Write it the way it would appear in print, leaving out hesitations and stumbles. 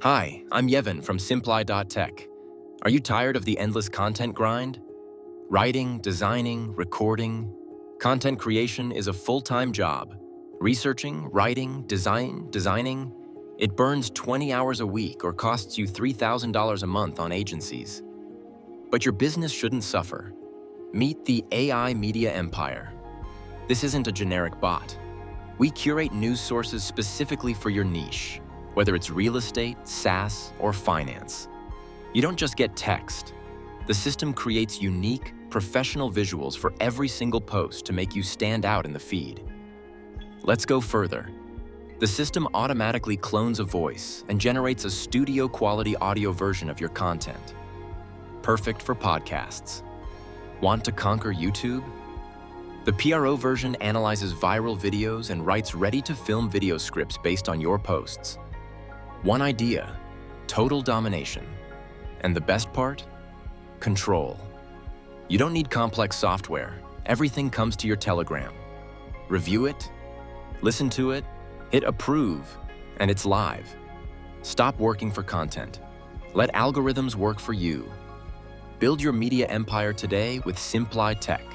Hi, I'm Yevon from Simply.tech. Are you tired of the endless content grind? Writing, designing, recording. Content creation is a full-time job. Researching, writing, designing. It burns 20 hours a week or costs you $3,000 a month on agencies. But your business shouldn't suffer. Meet the AI Media Empire. This isn't a generic bot. We curate news sources specifically for your niche, whether it's real estate, SaaS, or finance. You don't just get text. The system creates unique, professional visuals for every single post to make you stand out in the feed. Let's go further. The system automatically clones a voice and generates a studio-quality audio version of your content. Perfect for podcasts. Want to conquer YouTube? The PRO version analyzes viral videos and writes ready-to-film video scripts based on your posts. One idea, total domination. And the best part? Control. You don't need complex software. Everything comes to your Telegram. Review it, listen to it, hit approve, and it's live. Stop working for content. Let algorithms work for you. Build your media empire today with Simply Tech.